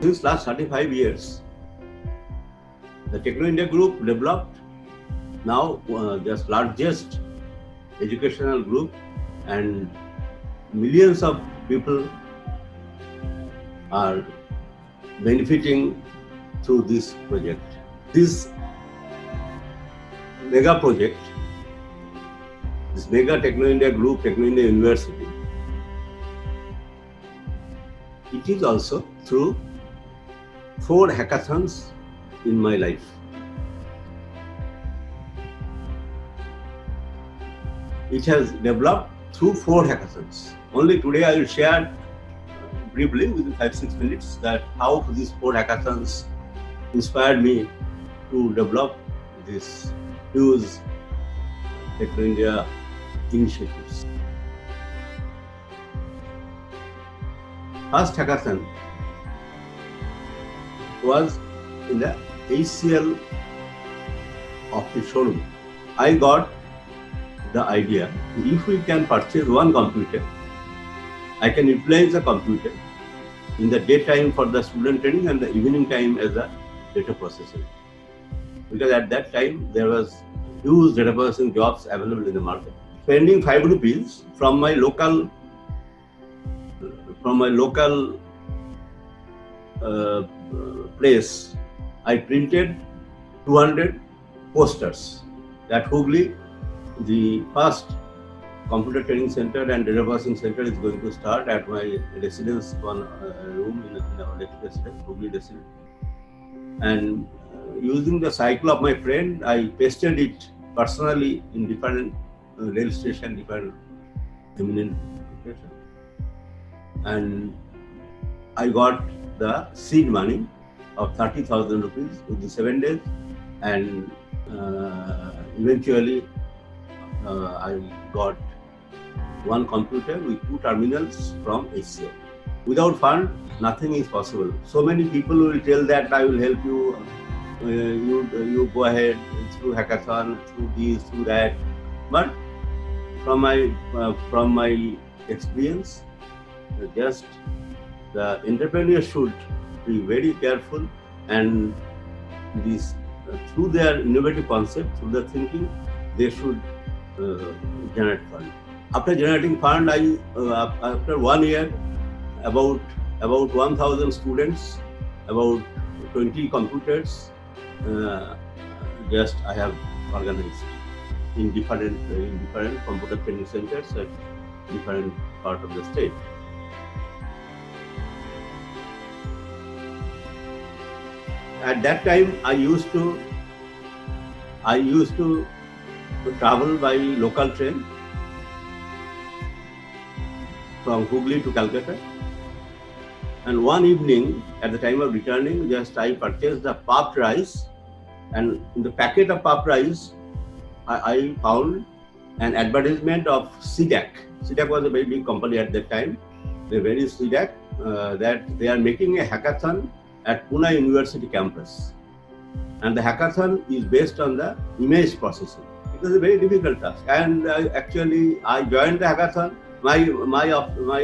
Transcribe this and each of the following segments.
since last 35 years, the Techno India Group developed now the largest educational group, and millions of people are benefiting through this project. This mega project, this mega Techno India Group, Techno India University, it is also through 4 hackathons in my life. It has developed through 4 hackathons. Only today I will share briefly within 5-6 minutes that how these 4 hackathons inspired me to develop this huge Techno India initiatives. First hackathon was in the ACL office showroom. I got the idea, if we can purchase one computer, I can utilize the computer in the daytime for the student training and the evening time as a data processing. Because at that time there was huge data processing jobs available in the market. Spending 5 rupees from my local place, I printed 200 posters that Hooghly, the first computer training center and data processing center, is going to start at my residence, one room in our residence, Hooghly residence. And using the cycle of my friend, I pasted it personally in different rail station, different eminent locations. And I got the seed money of 30,000 rupees within 7 days, and eventually I got one computer with 2 terminals from ACL. Without fund, nothing is possible. So many people will tell that I will help you, you go ahead through hackathon, through this, through that. But from my experience, just the entrepreneur should be very careful, and this through their innovative concept, through their thinking, they should generate fund. After generating fund, after 1 year, about 1,000 students, about 20 computers, just I have organized in different computer training centers at different part of the state. At that time, I used to travel by local train from Hooghly to Calcutta. And one evening, at the time of returning, just I purchased the puffed rice, and in the packet of puffed rice, I found an advertisement of CDAC. CDAC was a very big company at that time. They very CDAC that they are making a hackathon at Pune University campus, and the hackathon is based on the image processing. It was a very difficult task, and actually I joined the hackathon. My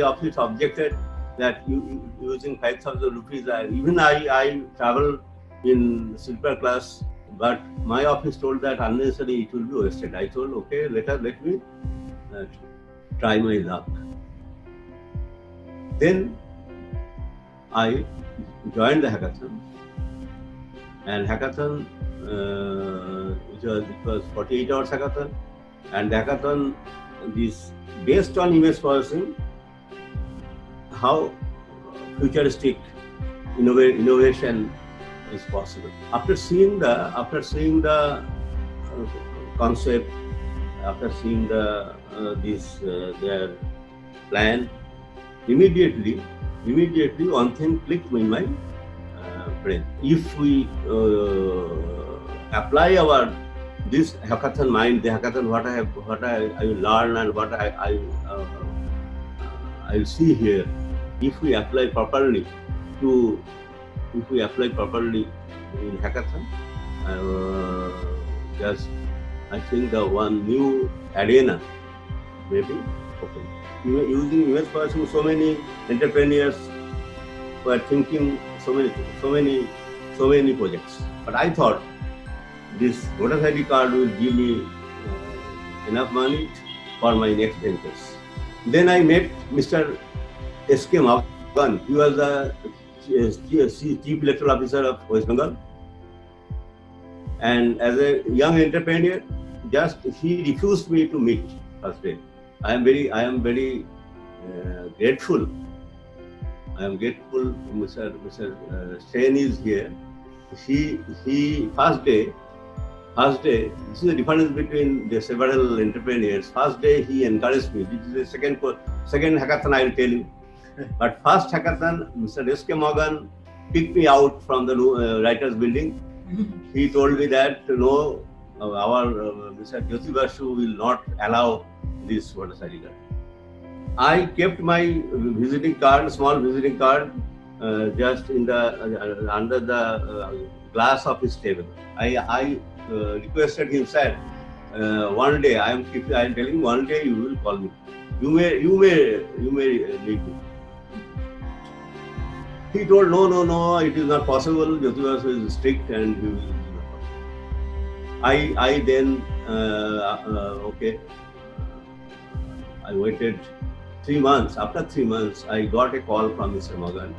office objected that using 5,000 rupees, even I travel in sleeper class, but my office told that unnecessarily it will be wasted. I told, okay, let me try my luck. Then I joined the hackathon, and hackathon it was 48 hours hackathon, and the hackathon is based on image processing, how futuristic innovation is possible. After seeing the concept, after seeing their plan, immediately one thing clicked in my brain. If we apply our this hackathon mind, the hackathon, what I will learn and what I will see here, if we apply properly in hackathon, just I think the one new arena maybe open. Using image processing, so many entrepreneurs were thinking so many projects. But I thought this voters ID card will give me enough money for my next ventures. Then I met Mr. S.K. Magan. He was the Chief Electoral Officer of West Bengal. And as a young entrepreneur, just he refused me to meet first day. I am very grateful. I am grateful. Mr. Sen is here. He first day. This is the difference between the several entrepreneurs. First day he encouraged me. This is the second hackathon I will tell you. But first hackathon, Mr. S.K. Morgan picked me out from the writers' building. He told me that no, our Mr. Jyoti Basu will not allow this voters ID card. I kept my visiting card, small visiting card, just in the under the glass of his table. I requested him, sir, one day I am telling, one day you will call me. You may need me. He told, no, it is not possible. Jyoti Basu is strict and he will not. I then okay. I waited 3 months. After 3 months, I got a call from Mr. Morgan.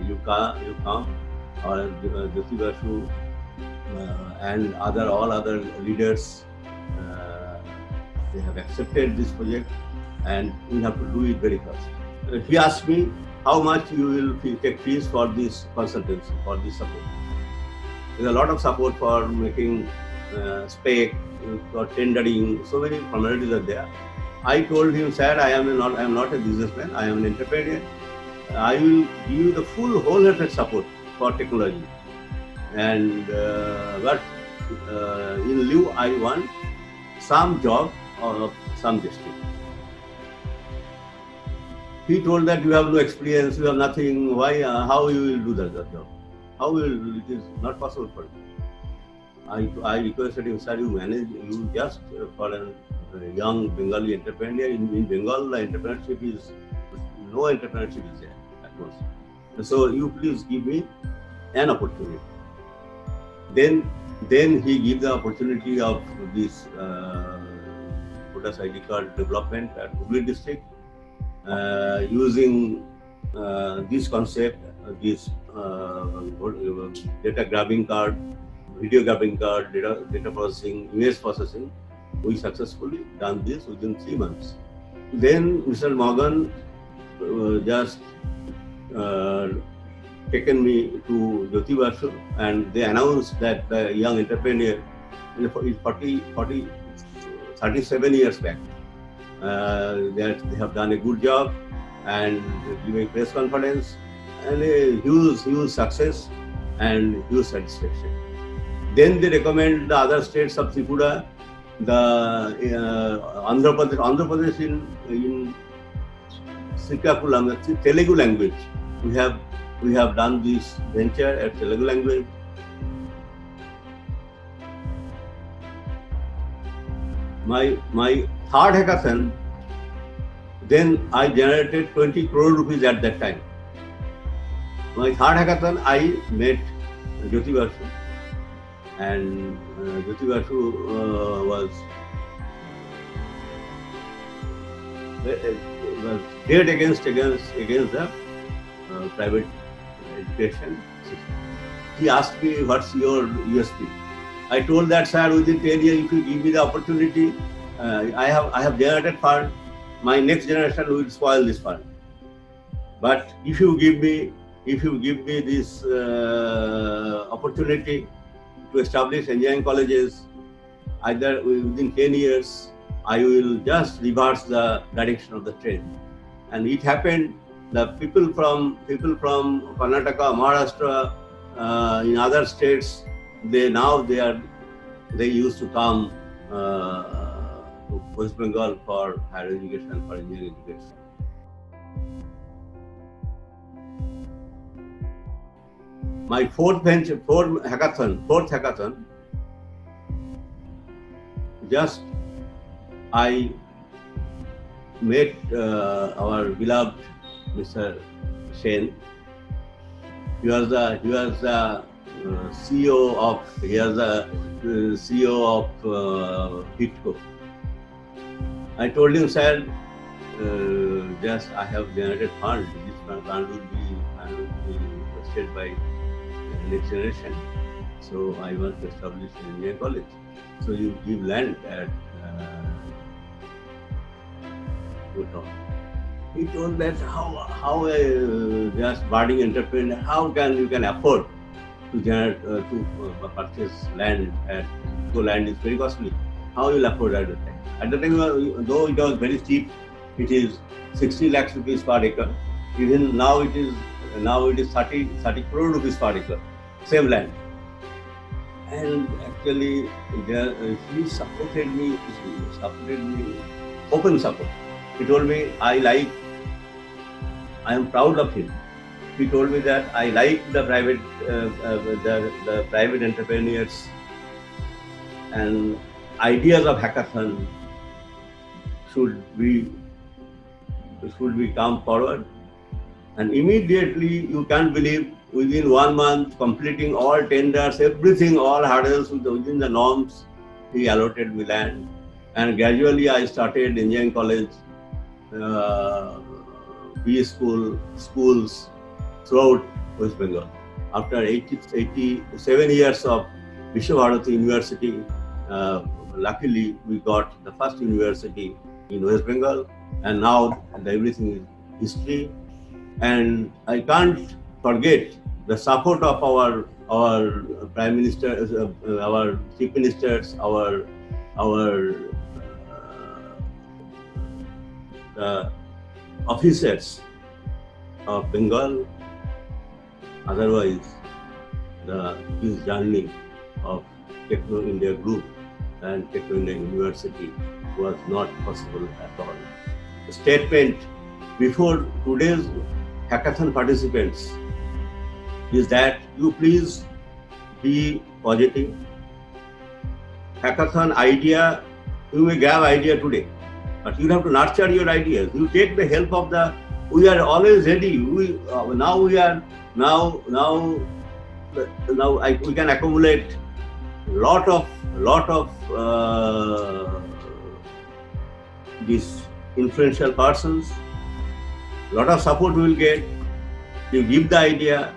You come, or Jyoti Basu and all other leaders, they have accepted this project, and we have to do it very fast. He asked me how much you will take fees for this consultancy, for this support. There's a lot of support for making spec, for tendering. So many formalities are there. I told him, sir, I am not a businessman. I am an entrepreneur. I will give you the full wholehearted support for technology. And but in lieu, I want some job or some district. He told that you have no experience, you have nothing. Why? How you will do that job? How will it is not possible for you? I requested him, sir, you just for a young Bengali entrepreneur. In Bengal, the entrepreneurship is no entrepreneurship is there at most. So you please give me an opportunity. Then he gave the opportunity of this voters ID card development at Hubli district, using this concept, this data grabbing card, video grabbing card, data processing, image processing. We successfully done this within 3 months. Then Mr. Morgan just taken me to Jyoti Basu, and they announced that the young entrepreneur, 37 years back, that they have done a good job and giving press conference, and a huge success and huge satisfaction. Then they recommend the other states of Tripura, the Andhra Pradesh in Srikakulam, the Telugu language. We have done this venture at Telugu language. My third hackathon, then I generated 20 crore rupees at that time. My third hackathon, I met Jyoti Basu, and Jyoti Basu was dead against the private education system. He asked me, what's your USP? I told that, sir, within 10 years, if you give me the opportunity, I have generated fund. My next generation will spoil this fund. But if you give me this opportunity to establish engineering colleges, either within 10 years, I will just reverse the direction of the trend. And it happened. The people from Karnataka, Maharashtra, in other states, they used to come to West Bengal for higher education, for engineering education. My fourth hackathon, just I met our beloved Mr. Sen, He was the CEO of Hitco. I told him, sir, just I have generated fund. This fund will be invested by next generation. So I want to establish an engineering college. So you give land at Bhutan. He told that how a just budding entrepreneur, how can you can afford to generate purchase land at so land is very costly. How you will afford at the time? At the time, though it was very cheap, it is 60 lakhs rupees per acre. Even now it is 30 crore rupees per acre, same land. And actually, he supported me. Open support. He told me I am proud of him. He told me that I like the private entrepreneurs and ideas of hackathon should be come forward. And immediately, you can't believe, within 1 month, completing all tenders, everything, all hurdles within the norms, he allotted me land. And gradually, I started engineering college, B schools throughout West Bengal. After 87 years of Vishwabharati University, luckily we got the first university in West Bengal, and now everything is history. And I can't forget the support of our Prime Minister, our Chief Ministers, our officers of Bengal. Otherwise, this journey of Techno India Group and Techno India University was not possible at all. The statement before today's hackathon participants is that you please be positive. Hackathon idea, you may have idea today, but you have to nurture your ideas. You take the help of we are always ready. We can accumulate lot of these influential persons. Lot of support we will get. You give the idea.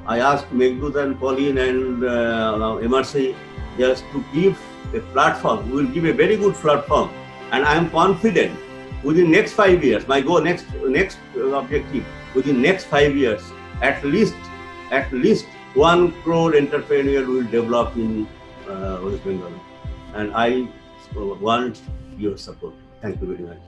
I asked Meghdut and Pauline and MRC just to give a platform. We will give a very good platform, and I am confident within next 5 years. My goal, next objective, within next 5 years, at least 1 crore entrepreneur will develop in West Bengal, and I want your support. Thank you very much.